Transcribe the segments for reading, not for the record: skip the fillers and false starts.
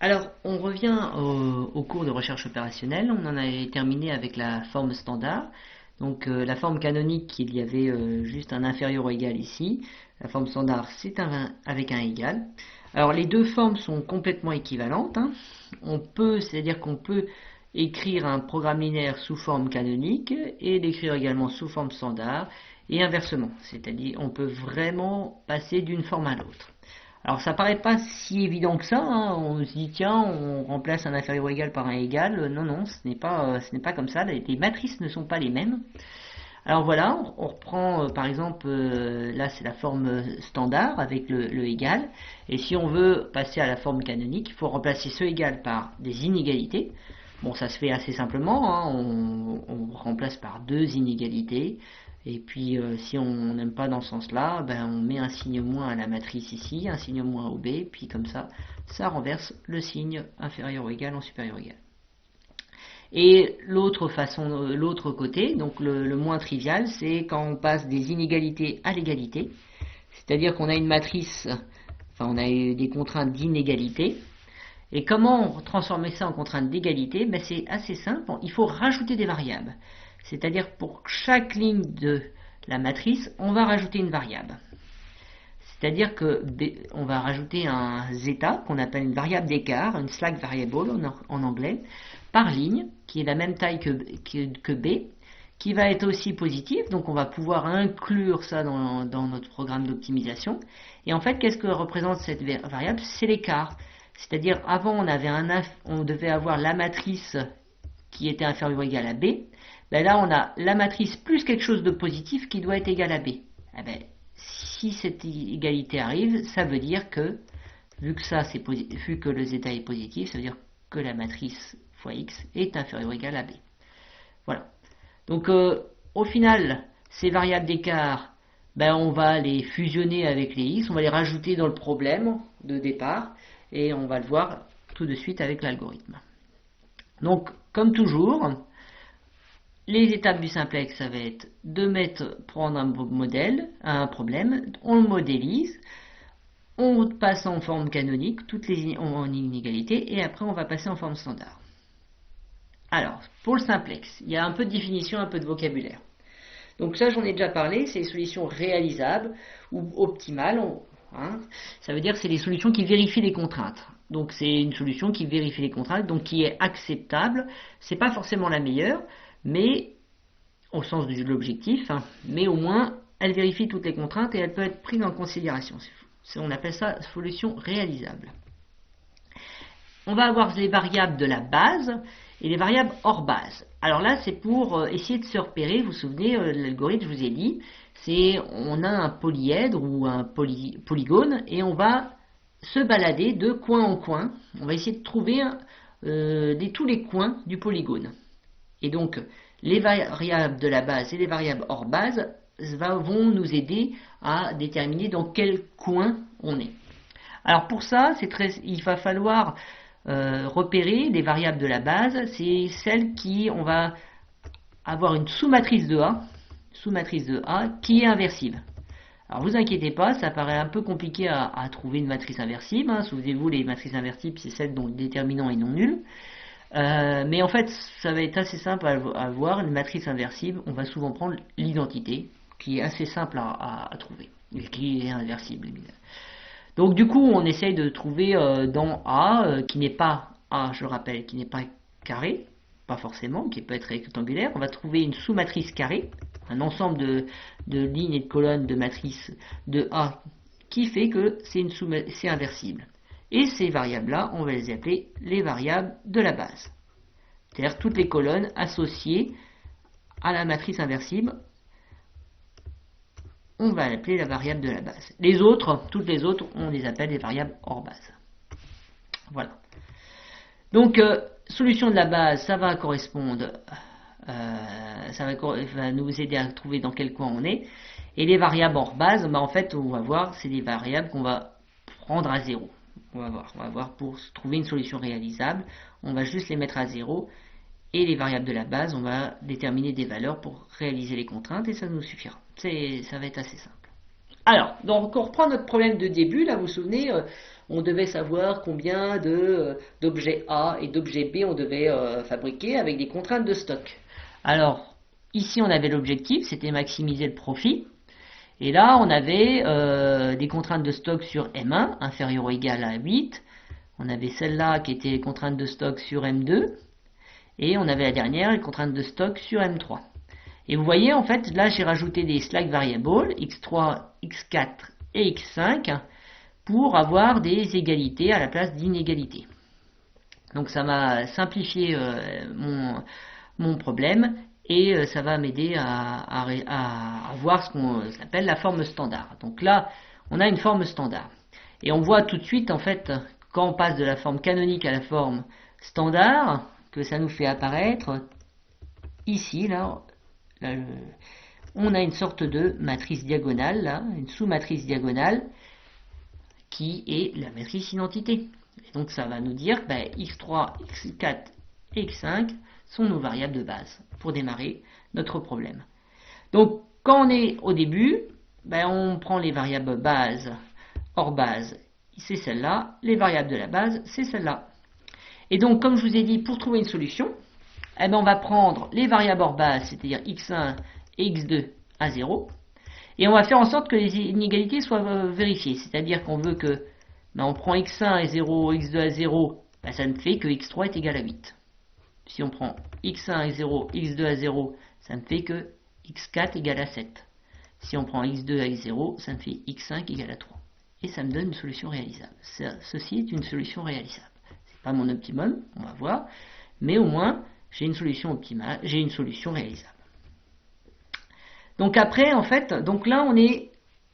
Alors, on revient au cours de recherche opérationnelle. On en avait terminé avec la forme standard. Donc, la forme canonique, il y avait juste un inférieur ou égal ici. La forme standard, c'est avec un égal. Alors, les deux formes sont complètement équivalentes, hein. C'est-à-dire qu'on peut écrire un programme linéaire sous forme canonique et l'écrire également sous forme standard et inversement. C'est-à-dire, on peut vraiment passer d'une forme à l'autre. Alors ça paraît pas si évident que ça, hein. On se dit tiens, on remplace un inférieur ou égal par un égal. Non, non, ce n'est pas comme ça. Les matrices ne sont pas les mêmes. Alors voilà, on reprend par exemple, là c'est la forme standard avec le égal. Et si on veut passer à la forme canonique, il faut remplacer ce égal par des inégalités. Bon, ça se fait assez simplement, hein. On remplace par deux inégalités. Et puis, si on n'aime pas dans ce sens-là, ben, on met un signe moins à la matrice ici, un signe moins au B, puis comme ça renverse le signe inférieur ou égal en supérieur ou égal. Et l'autre côté, donc le moins trivial, c'est quand on passe des inégalités à l'égalité. C'est-à-dire qu'on a une matrice, enfin on a des contraintes d'inégalité. Et comment transformer ça en contrainte d'égalité? Ben, c'est assez simple, il faut rajouter des variables. C'est-à-dire pour chaque ligne de la matrice, on va rajouter une variable. C'est-à-dire que on va rajouter un zeta, qu'on appelle une variable d'écart, une slack variable en anglais, par ligne, qui est la même taille que B, qui va être aussi positive, donc on va pouvoir inclure ça dans notre programme d'optimisation. Et en fait, qu'est-ce que représente cette variable? C'est l'écart. C'est-à-dire, avant, on devait avoir la matrice qui était inférieure ou égale à B. Ben là, on a la matrice plus quelque chose de positif qui doit être égal à B. Eh ben, si cette égalité arrive, ça veut dire que, vu que le zeta est positif, ça veut dire que la matrice fois x est inférieure ou égale à B. Voilà. Donc, au final, ces variables d'écart, ben, on va les fusionner avec les x, on va les rajouter dans le problème de départ, et on va le voir tout de suite avec l'algorithme. Donc, comme toujours, les étapes du simplex, ça va être prendre un modèle, un problème, on le modélise, on passe en forme canonique, toutes les en inégalité, et après on va passer en forme standard. Alors, pour le simplex, il y a un peu de définition, un peu de vocabulaire. Donc ça, j'en ai déjà parlé, c'est les solutions réalisables ou optimales. Hein, ça veut dire que c'est les solutions qui vérifient les contraintes. Donc c'est une solution qui vérifie les contraintes, donc qui est acceptable. C'est pas forcément la meilleure, mais au sens de l'objectif, hein, mais au moins elle vérifie toutes les contraintes et elle peut être prise en considération. On appelle ça solution réalisable. On va avoir les variables de la base et les variables hors base. Alors là, c'est pour essayer de se repérer. Vous vous souvenez, l'algorithme, je vous ai dit, on a un polyèdre ou un polygone et on va se balader de coin en coin. On va essayer de trouver tous les coins du polygone. Et donc, les variables de la base et les variables hors base vont nous aider à déterminer dans quel coin on est. Alors pour ça, il va falloir repérer les variables de la base. C'est celles qui, on va avoir une sous-matrice de A qui est inversible. Alors vous inquiétez pas, ça paraît un peu compliqué à trouver une matrice inversible. Hein. Souvenez-vous, les matrices inversibles, c'est celles dont le déterminant est non nul. Mais en fait, ça va être assez simple à voir. Une matrice inversible, on va souvent prendre l'identité, qui est assez simple à trouver, et qui est inversible. Donc du coup, on essaye de trouver dans A, qui n'est pas A, je le rappelle, qui n'est pas carré, pas forcément, qui peut être rectangulaire. On va trouver une sous-matrice carrée, un ensemble de lignes et de colonnes de matrice de A, qui fait que c'est inversible. Et ces variables-là, on va les appeler les variables de la base. C'est-à-dire toutes les colonnes associées à la matrice inversible, on va l'appeler la variable de la base. Toutes les autres, on les appelle les variables hors base. Voilà. Donc, solution de la base, ça va correspondre, va nous aider à trouver dans quel coin on est. Et les variables hors base, en fait, on va voir, c'est des variables qu'on va prendre à 0. On va voir pour trouver une solution réalisable, on va juste les mettre à 0. Et les variables de la base, on va déterminer des valeurs pour réaliser les contraintes et ça nous suffira. Ça va être assez simple. Alors, donc on reprend notre problème de début, là vous vous souvenez, on devait savoir combien d'objets A et d'objets B on devait fabriquer avec des contraintes de stock. Alors, ici on avait l'objectif, c'était maximiser le profit. Et là, on avait des contraintes de stock sur M1, inférieur ou égal à 8. On avait celle-là qui était les contraintes de stock sur M2. Et on avait la dernière, les contraintes de stock sur M3. Et vous voyez, en fait, là, j'ai rajouté des slack variables, X3, X4 et X5, pour avoir des égalités à la place d'inégalités. Donc ça m'a simplifié mon problème. Et ça va m'aider à voir ce qu'on appelle la forme standard. Donc là, on a une forme standard. Et on voit tout de suite, en fait, quand on passe de la forme canonique à la forme standard, que ça nous fait apparaître ici, là, on a une sorte de matrice diagonale, là, une sous-matrice diagonale, qui est la matrice identité. Et donc ça va nous dire que x3, x4 et x5 sont nos variables de base pour démarrer notre problème. Donc, quand on est au début, on prend les variables base, hors base, c'est celle-là. Les variables de la base, c'est celle-là. Et donc, comme je vous ai dit, pour trouver une solution, on va prendre les variables hors base, c'est-à-dire x1 et x2 à 0, et on va faire en sorte que les inégalités soient vérifiées. C'est-à-dire qu'on veut que, on prend x1 à 0, x2 à 0, ça ne fait que x3 est égal à 8. Si on prend x1 à 0, x2 à 0, ça me fait que x4 égale à 7. Si on prend x2 à 0, ça me fait x5 égale à 3. Et ça me donne une solution réalisable. Ceci est une solution réalisable. C'est pas mon optimum, on va voir, mais au moins j'ai une solution optimale, j'ai une solution réalisable. Donc après, en fait, donc là on est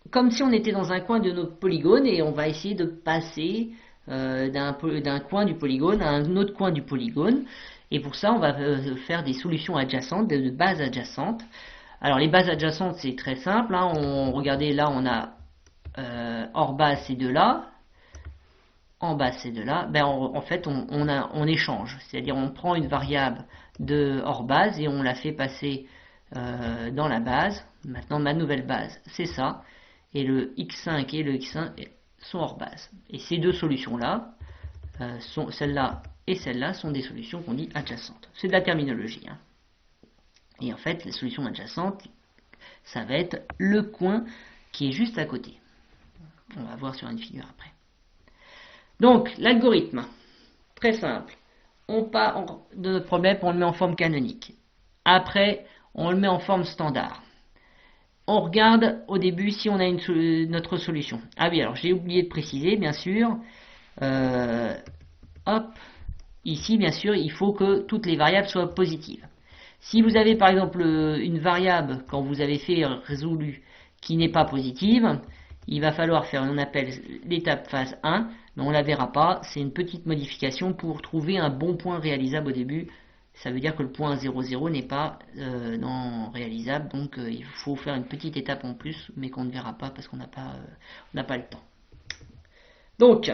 comme si on était dans un coin de notre polygone et on va essayer de passer d'un coin du polygone à un autre coin du polygone. Et pour ça, on va faire des solutions adjacentes, de bases adjacentes. Alors les bases adjacentes, c'est très simple. Regardez, là, on a hors base ces deux-là, en bas ces deux-là. En fait, on échange. C'est-à-dire, on prend une variable de hors base et on la fait passer dans la base. Maintenant, ma nouvelle base, c'est ça. Et le x5 et le x1 sont hors base. Et ces deux solutions-là, celle-là et celle-là, sont des solutions qu'on dit adjacentes. C'est de la terminologie. Et en fait, les solutions adjacentes, ça va être le coin qui est juste à côté. On va voir sur une figure après. Donc, l'algorithme, très simple. On part de notre problème, on le met en forme canonique. Après, on le met en forme standard. On regarde au début si on a notre solution. Ah oui, alors j'ai oublié de préciser, bien sûr. Ici, bien sûr, il faut que toutes les variables soient positives. Si vous avez par exemple une variable, quand vous avez fait résolu, qui n'est pas positive, il va falloir faire, on appelle l'étape phase 1, mais on ne la verra pas. C'est une petite modification pour trouver un bon point réalisable au début. Ça veut dire que le point 0,0 n'est pas réalisable, donc il faut faire une petite étape en plus, mais qu'on ne verra pas parce qu'on n'a pas le temps. Donc,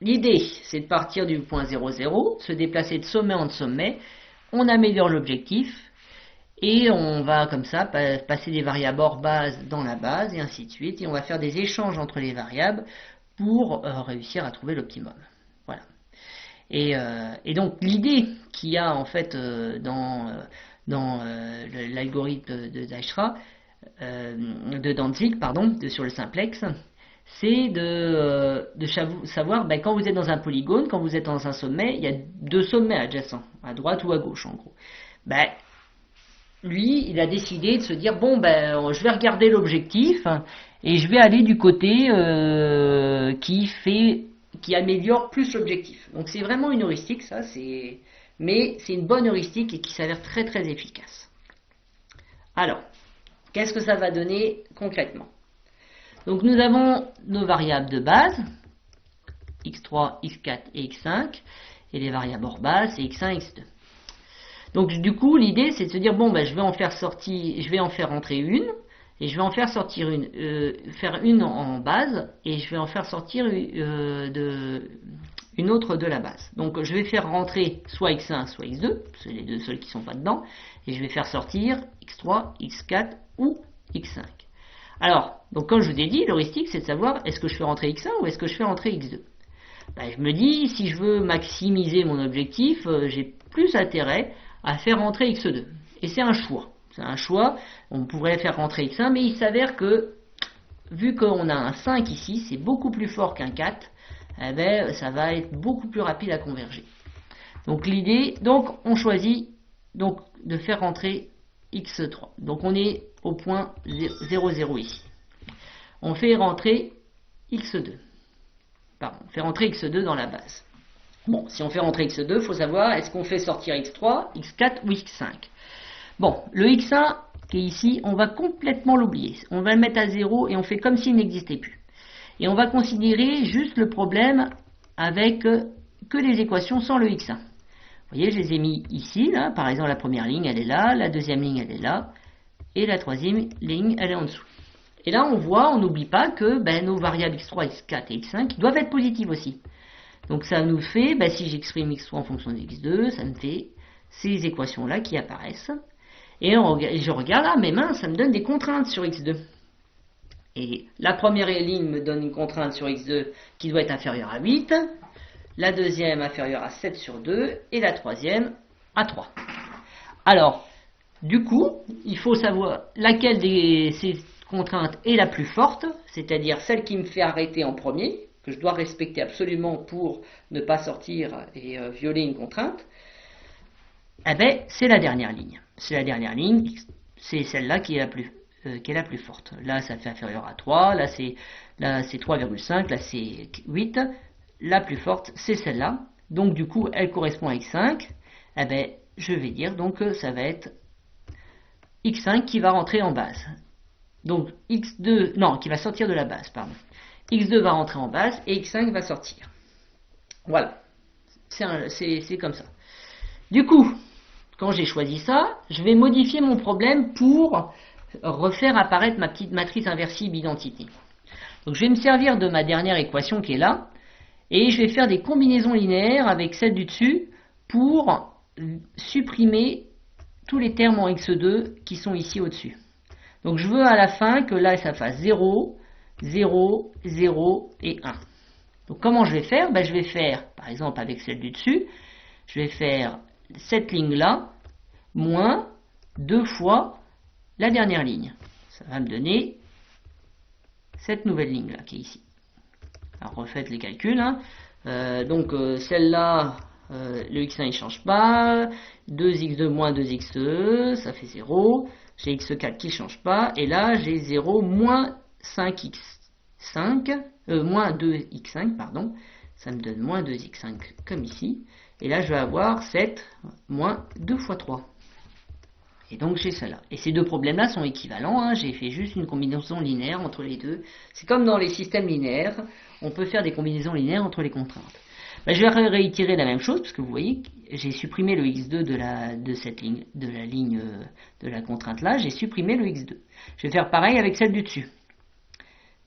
l'idée, c'est de partir du point 0,0, se déplacer de sommet en sommet, on améliore l'objectif, et on va comme ça passer des variables hors base dans la base, et ainsi de suite, et on va faire des échanges entre les variables pour réussir à trouver l'optimum. Voilà. Et donc l'idée qu'il y a en fait dans l'algorithme de Dijkstra, de Dantzig, sur le simplex, c'est de savoir, quand vous êtes dans un polygone, quand vous êtes dans un sommet, il y a deux sommets adjacents, à droite ou à gauche en gros. Lui, il a décidé de se dire, je vais regarder l'objectif et je vais aller du côté qui améliore plus l'objectif. Donc c'est vraiment une heuristique, ça, mais c'est une bonne heuristique et qui s'avère très très efficace. Alors, qu'est-ce que ça va donner concrètement? Donc nous avons nos variables de base, x3, x4 et x5, et les variables hors base, c'est x1, x2. Donc du coup, l'idée c'est de se dire, je vais en faire entrer une, et je vais en faire sortir faire une en base, et je vais en faire sortir une autre de la base. Donc je vais faire rentrer soit x1, soit x2, c'est les deux seuls qui ne sont pas dedans, et je vais faire sortir x3, x4 ou x5. Alors, donc comme je vous ai dit, l'heuristique c'est de savoir est-ce que je fais rentrer x1 ou est-ce que je fais rentrer x2. Ben, je me dis, si je veux maximiser mon objectif, j'ai plus intérêt à faire rentrer x2. Et c'est un choix. C'est un choix, on pourrait faire rentrer x1, mais il s'avère que, vu qu'on a un 5 ici, c'est beaucoup plus fort qu'un 4, eh ben, ça va être beaucoup plus rapide à converger. Donc l'idée, donc on choisit donc, de faire rentrer x3. Donc on est au point 0, 0 ici. On fait rentrer x2. Pardon, on fait rentrer x2 dans la base. Bon, si on fait rentrer x2, il faut savoir, est-ce qu'on fait sortir x3, x4 ou x5. Bon, le x1 qui est ici, on va complètement l'oublier. On va le mettre à 0 et on fait comme s'il n'existait plus. Et on va considérer juste le problème avec que les équations sans le x1. Vous voyez, je les ai mis ici, là. Par exemple, la première ligne, elle est là, la deuxième ligne, elle est là, et la troisième ligne, elle est en dessous. Et là, on voit, on n'oublie pas que nos variables x3, x4 et x5 doivent être positives aussi. Donc ça nous fait, si j'exprime x3 en fonction de x2, ça me fait ces équations-là qui apparaissent. Et je regarde, mes mains, ça me donne des contraintes sur x2. Et la première ligne me donne une contrainte sur x2 qui doit être inférieure à 8, la deuxième inférieure à 7 sur 2, et la troisième à 3. Alors, du coup, il faut savoir laquelle de ces contraintes est la plus forte, c'est-à-dire celle qui me fait arrêter en premier, que je dois respecter absolument pour ne pas sortir et violer une contrainte. C'est la dernière ligne. C'est la dernière ligne, c'est celle-là qui est la plus forte. Là, ça fait inférieur à 3, là c'est 3,5, là c'est 8. La plus forte, c'est celle-là. Donc du coup, elle correspond à x5. Je vais dire donc ça va être x5 qui va rentrer en base. Donc x2, non, qui va sortir de la base, pardon. x2 va rentrer en base et x5 va sortir. Voilà. C'est comme ça. Du coup, quand j'ai choisi ça, je vais modifier mon problème pour refaire apparaître ma petite matrice inversible identité. Donc je vais me servir de ma dernière équation qui est là, et je vais faire des combinaisons linéaires avec celle du dessus pour supprimer tous les termes en x2 qui sont ici au-dessus. Donc je veux à la fin que là ça fasse 0, 0, 0 et 1. Donc comment je vais faire? Je vais faire, par exemple avec celle du dessus, je vais faire cette ligne-là, moins 2 fois la dernière ligne. Ça va me donner cette nouvelle ligne-là qui est ici. Alors refaites les calculs. Donc celle-là, le x1 il ne change pas. 2x2 moins 2x2, ça fait 0. J'ai x4 qui ne change pas. Et là, j'ai 0 moins 5x5, moins 2x5, pardon. Ça me donne moins 2x5 comme ici. Et là, je vais avoir 7 moins 2 fois 3. Et donc, j'ai celle-là. Et ces deux problèmes-là sont équivalents. J'ai fait juste une combinaison linéaire entre les deux. C'est comme dans les systèmes linéaires. On peut faire des combinaisons linéaires entre les contraintes. Je vais réitérer la même chose, parce que vous voyez, j'ai supprimé le x2 de cette ligne, de la ligne de la contrainte-là. J'ai supprimé le x2. Je vais faire pareil avec celle du dessus.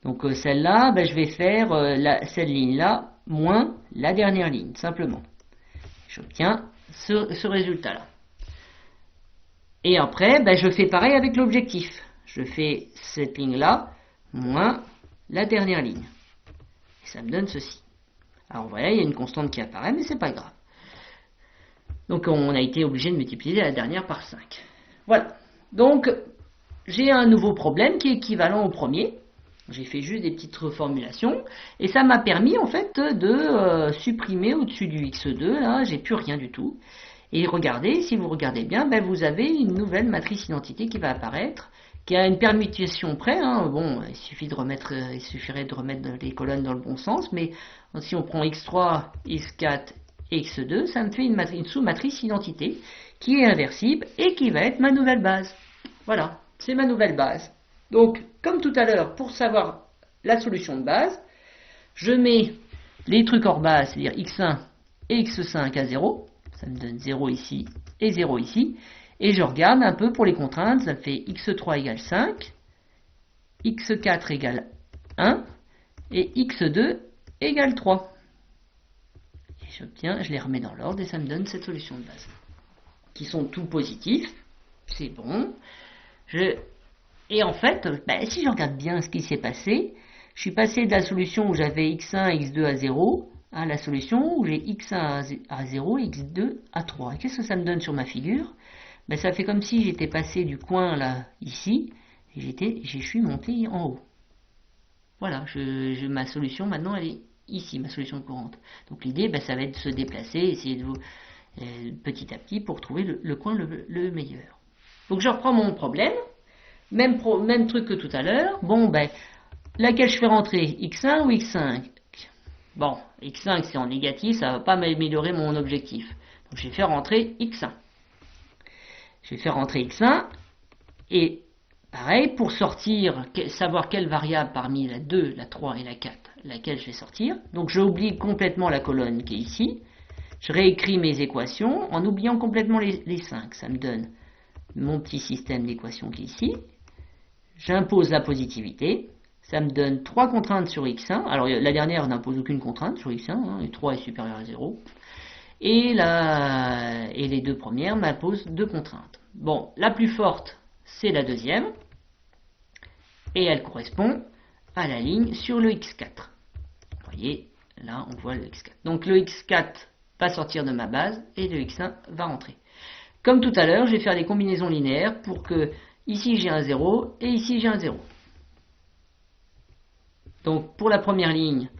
Donc, celle-là, je vais faire cette ligne-là moins la dernière ligne, simplement. J'obtiens ce résultat-là. Et après, je fais pareil avec l'objectif. Je fais cette ligne-là, moins la dernière ligne. Et ça me donne ceci. Alors voilà, il y a une constante qui apparaît, mais c'est pas grave. Donc on a été obligé de multiplier la dernière par 5. Voilà. Donc, j'ai un nouveau problème qui est équivalent au premier. J'ai fait juste des petites reformulations. Et ça m'a permis, en fait, de supprimer au-dessus du x2. Là, j'ai plus rien du tout. Et regardez, si vous regardez bien, vous avez une nouvelle matrice identité qui va apparaître, qui a une permutation près. Bon, il suffirait de remettre les colonnes dans le bon sens, mais si on prend x3, x4 et x2, ça me fait une sous-matrice identité qui est inversible et qui va être ma nouvelle base. Voilà, c'est ma nouvelle base. Donc, comme tout à l'heure, pour savoir la solution de base, je mets les trucs hors base, c'est-à-dire x1 et x5 à 0. Ça me donne 0 ici et 0 ici. Et je regarde un peu pour les contraintes. Ça me fait x3 égale 5, x4 égale 1 et x2 égale 3. Et j'obtiens, je les remets dans l'ordre et ça me donne cette solution de base. Qui sont tous positifs. C'est bon. Et en fait, ben, si je regarde bien ce qui s'est passé, je suis passé de la solution où j'avais x1 et x2 à 0 à la solution où j'ai x1 à 0 et x2 à 3. Et qu'est-ce que ça me donne sur ma figure? Ben, ça fait comme si j'étais passé du coin là, ici, et je suis monté en haut. Voilà, ma solution maintenant elle est ici, ma solution courante. Donc l'idée, ben, ça va être de se déplacer, essayer de petit à petit pour trouver le coin le meilleur. Donc je reprends mon problème, même truc que tout à l'heure. Bon, ben, laquelle je fais rentrer, x1 ou x5? Bon, x5 c'est en négatif, ça ne va pas m'améliorer mon objectif. Donc je vais faire rentrer x1. Je vais faire rentrer x1 et pareil, pour sortir, savoir quelle variable parmi la 2, la 3 et la 4, laquelle je vais sortir. Donc je oublie complètement la colonne qui est ici. Je réécris mes équations en oubliant complètement les 5. Ça me donne mon petit système d'équations qui est ici. J'impose la positivité. Ça me donne 3 contraintes sur x1. Alors la dernière n'impose aucune contrainte sur x1, hein, et 3 est supérieur à 0. Et les deux premières m'imposent 2 contraintes. Bon, la plus forte, c'est la deuxième. Et elle correspond à la ligne sur le x4. Vous voyez, là on voit le x4. Donc le x4 va sortir de ma base et le x1 va rentrer. Comme tout à l'heure, je vais faire des combinaisons linéaires pour que ici j'ai un 0 et ici j'ai un 0. Donc pour la première ligne,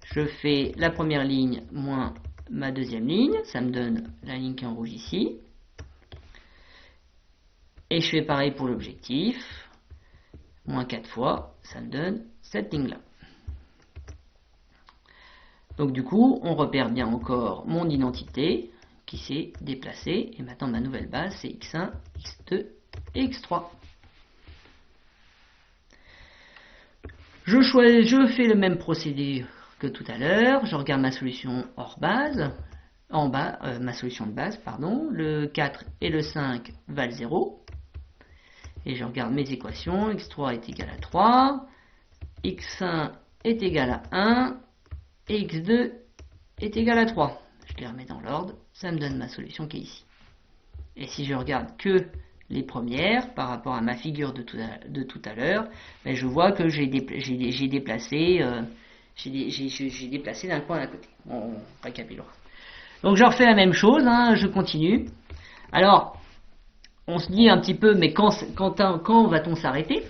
je fais la première ligne moins ma deuxième ligne. Ça me donne la ligne qui est en rouge ici. Et je fais pareil pour l'objectif. Moins 4 fois, ça me donne cette ligne-là. Donc du coup, on repère bien encore mon identité qui s'est déplacée. Et maintenant, ma nouvelle base, c'est x1, x2 et x3. Je fais le même procédé que tout à l'heure. Je regarde ma solution hors base. En bas, ma solution de base, pardon. Le 4 et le 5 valent 0. Et je regarde mes équations. x3 est égal à 3. x1 est égal à 1. Et x2 est égal à 3. Je les remets dans l'ordre. Ça me donne ma solution qui est ici. Et si je regarde que les premières par rapport à ma figure de tout à l'heure, ben je vois que j'ai déplacé d'un coin à côté. On récapitulera. Donc je refais la même chose, hein, je continue. Alors, on se dit un petit peu, mais quand va-t-on s'arrêter?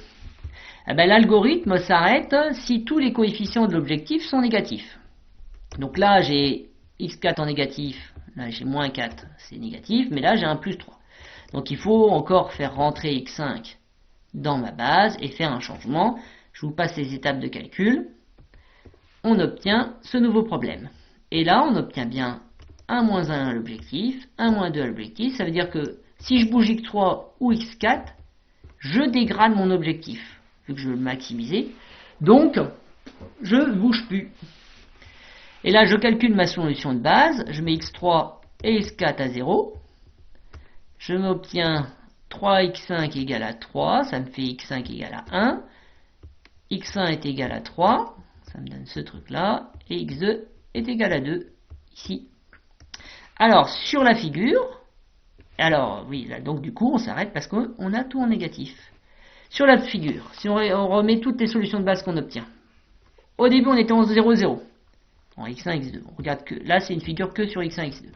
Eh ben, l'algorithme s'arrête si tous les coefficients de l'objectif sont négatifs. Donc là, j'ai x4 en négatif, là j'ai moins 4, c'est négatif, mais là j'ai un plus 3. Donc il faut encore faire rentrer x5 dans ma base et faire un changement. Je vous passe les étapes de calcul. On obtient ce nouveau problème. Et là, on obtient bien 1 moins 1 à l'objectif, 1 moins 2 à l'objectif. Ça veut dire que si je bouge x3 ou x4, je dégrade mon objectif, vu que je veux le maximiser. Donc, je ne bouge plus. Et là, je calcule ma solution de base. Je mets x3 et x4 à 0. Je m'obtiens 3x5 égale à 3. Ça me fait x5 égale à 1. x1 est égal à 3. Ça me donne ce truc-là. Et x2 est égal à 2, ici. Alors, sur la figure, alors, oui, là, donc du coup, on s'arrête parce qu'on a tout en négatif. Sur la figure, si on remet toutes les solutions de base qu'on obtient. Au début, on était en 0, 0. En x1, x2. On regarde que là, c'est une figure que sur x1, x2.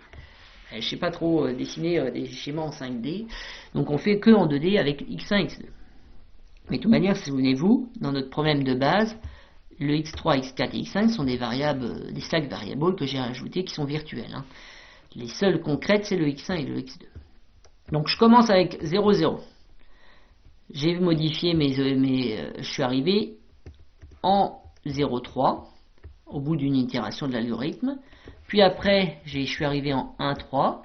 Je ne sais pas trop dessiner des schémas en 5D. Donc, on fait que en 2D avec x1, x2. Mais de toute manière, souvenez-vous, dans notre problème de base, le x3, x4 et x5 sont des variables, des stack variables que j'ai rajoutés qui sont virtuelles. Hein. Les seules concrètes, c'est le x1 et le x2. Donc, je commence avec 0, 0. J'ai modifié je suis arrivé en 0,3 au bout d'une itération de l'algorithme. Puis après, je suis arrivé en 1,3.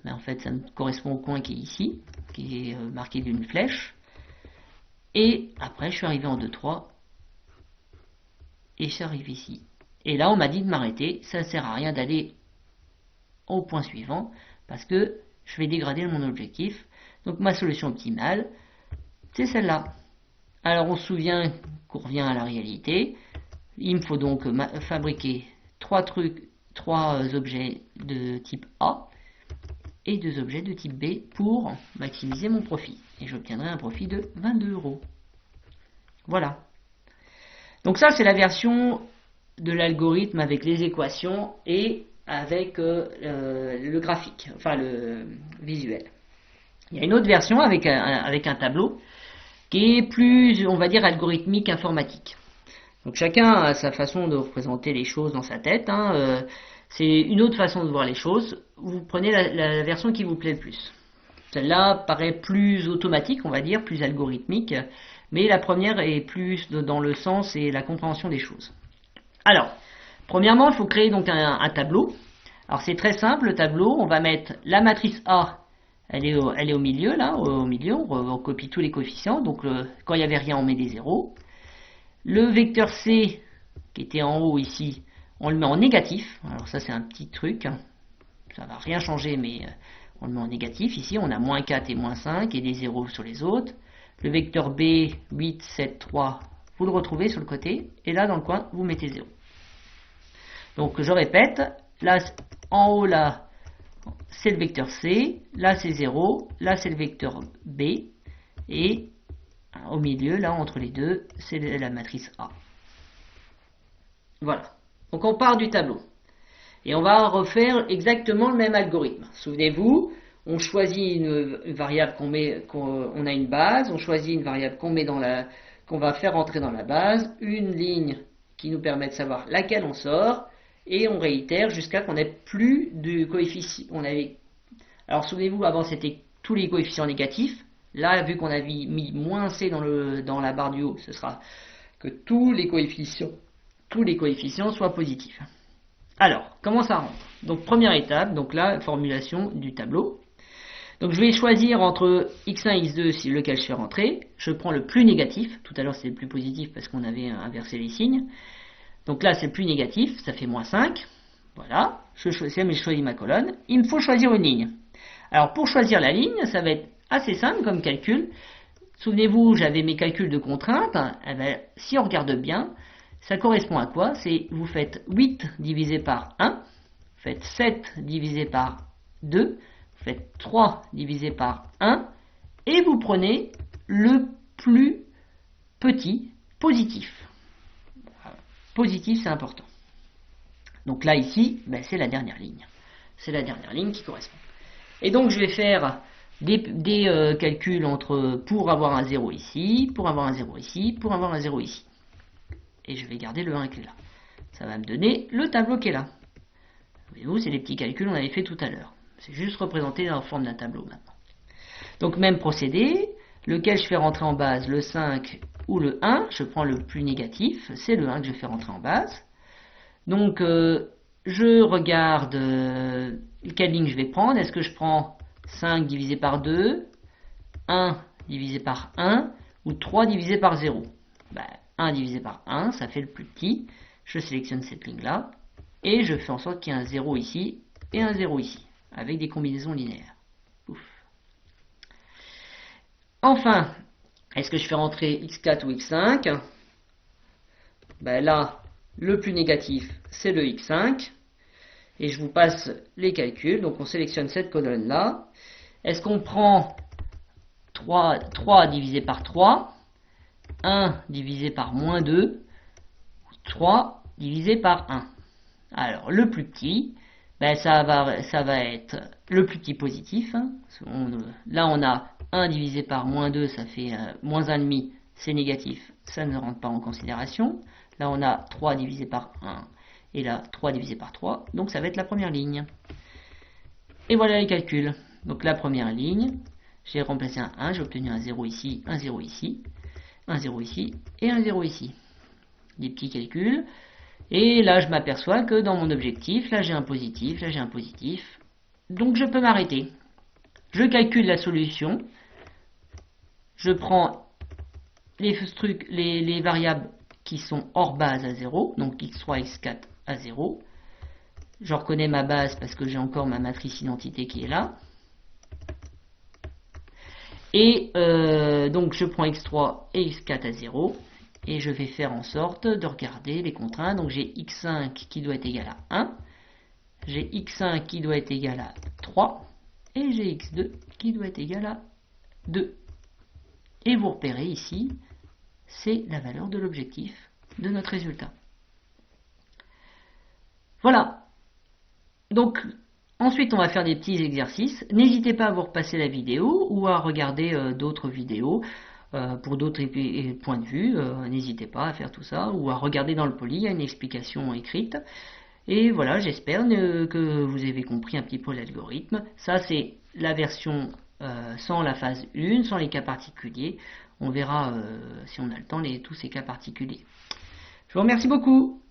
Mais en fait, ça me correspond au coin qui est ici, qui est marqué d'une flèche. Et après, je suis arrivé en 2,3. Et j'arrive ici. Et là, on m'a dit de m'arrêter. Ça ne sert à rien d'aller au point suivant, parce que je vais dégrader mon objectif. Donc ma solution optimale, c'est celle-là. Alors on se souvient qu'on revient à la réalité. Il me faut donc fabriquer trois objets de type A et 2 objets de type B pour maximiser mon profit. Et j'obtiendrai un profit de 22 €. Voilà. Donc ça, c'est la version de l'algorithme avec les équations et avec le graphique, enfin le visuel. Il y a une autre version avec un tableau qui est plus, on va dire, algorithmique, informatique. Donc chacun a sa façon de représenter les choses dans sa tête. C'est une autre façon de voir les choses. Vous prenez la version qui vous plaît le plus. Celle-là paraît plus automatique, on va dire, plus algorithmique, mais la première est plus dans le sens et la compréhension des choses. Alors, premièrement, il faut créer donc un tableau. Alors c'est très simple, le tableau, on va mettre la matrice A, elle est au milieu, là, au milieu, on copie tous les coefficients, donc quand il n'y avait rien, on met des zéros. Le vecteur C, qui était en haut ici, on le met en négatif. Alors ça c'est un petit truc, ça va rien changer, mais on le met en négatif. Ici on a moins 4 et moins 5 et des zéros sur les autres. Le vecteur B, 8, 7, 3, vous le retrouvez sur le côté. Et là dans le coin, vous mettez 0. Donc je répète, là en haut là, c'est le vecteur C, là c'est 0, là c'est le vecteur B, et au milieu, là, entre les deux, c'est la matrice A. Voilà. Donc on part du tableau. Et on va refaire exactement le même algorithme. Souvenez-vous, on choisit une variable on a une base, on choisit une variable qu'on va faire entrer dans la base, une ligne qui nous permet de savoir laquelle on sort, et on réitère jusqu'à qu'on n'ait plus de coefficient. Alors souvenez-vous, avant c'était tous les coefficients négatifs. Là, vu qu'on a mis moins C dans la barre du haut, ce sera que tous les coefficients soient positifs. Alors, comment ça rentre? Donc, première étape, donc là, formulation du tableau. Donc, je vais choisir entre x1 et x2, lequel je fais rentrer. Je prends le plus négatif. Tout à l'heure, c'est le plus positif parce qu'on avait inversé les signes. Donc là, c'est le plus négatif, ça fait moins 5. Voilà, je choisis ma colonne. Il me faut choisir une ligne. Alors, pour choisir la ligne, ça va être assez simple comme calcul. Souvenez-vous, j'avais mes calculs de contraintes. Eh bien, si on regarde bien, ça correspond à quoi? C'est vous faites 8 divisé par 1, vous faites 7 divisé par 2, vous faites 3 divisé par 1, et vous prenez le plus petit positif. Positif, c'est important. Donc là, ici, ben, c'est la dernière ligne. C'est la dernière ligne qui correspond. Et donc, je vais faire des calculs pour avoir un 0 ici, pour avoir un 0 ici, pour avoir un 0 ici. Et je vais garder le 1 qui est là. Ça va me donner le tableau qui est là. Voyez-vous, c'est les petits calculs qu'on avait fait tout à l'heure. C'est juste représenté dans la forme d'un tableau maintenant. Donc, même procédé, lequel je fais rentrer en base, le 5 ou le 1, je prends le plus négatif, c'est le 1 que je fais rentrer en base. Donc, je regarde quelle ligne je vais prendre. Est-ce que je prends 5 divisé par 2, 1 divisé par 1 ou 3 divisé par 0? Ben, 1 divisé par 1, ça fait le plus petit. Je sélectionne cette ligne-là et je fais en sorte qu'il y ait un 0 ici et un 0 ici, avec des combinaisons linéaires. Ouf. Enfin, est-ce que je fais rentrer x4 ou x5? Ben là, le plus négatif, c'est le x5. Et je vous passe les calculs. Donc on sélectionne cette colonne-là. Est-ce qu'on prend 3 divisé par 3, 1 divisé par moins 2, 3 divisé par 1? Alors le plus petit, ben, ça va être le plus petit positif. Là on a 1 divisé par moins 2, ça fait moins 1,5, c'est négatif, ça ne rentre pas en considération. Là on a 3 divisé par 1. Et là, 3 divisé par 3, donc ça va être la première ligne. Et voilà les calculs. Donc la première ligne, j'ai remplacé un 1, j'ai obtenu un 0 ici, un 0 ici, un 0 ici et un 0 ici. Des petits calculs. Et là, je m'aperçois que dans mon objectif, là j'ai un positif, là j'ai un positif. Donc je peux m'arrêter. Je calcule la solution. Je prends les variables qui sont hors base à 0, donc x3, x4 à 0. Je reconnais ma base parce que j'ai encore ma matrice identité qui est là. Et donc je prends x3 et x4 à 0. Et je vais faire en sorte de regarder les contraintes. Donc j'ai x5 qui doit être égal à 1. J'ai x5 qui doit être égal à 3. Et j'ai x2 qui doit être égal à 2. Et vous repérez ici c'est la valeur de l'objectif de notre résultat. Voilà. Donc, ensuite, on va faire des petits exercices. N'hésitez pas à vous repasser la vidéo ou à regarder d'autres vidéos pour d'autres points de vue. N'hésitez pas à faire tout ça ou à regarder dans le poly, il y a une explication écrite. Et voilà, j'espère que vous avez compris un petit peu l'algorithme. Ça, c'est la version sans la phase 1, sans les cas particuliers. On verra si on a le temps tous ces cas particuliers. Je vous remercie beaucoup.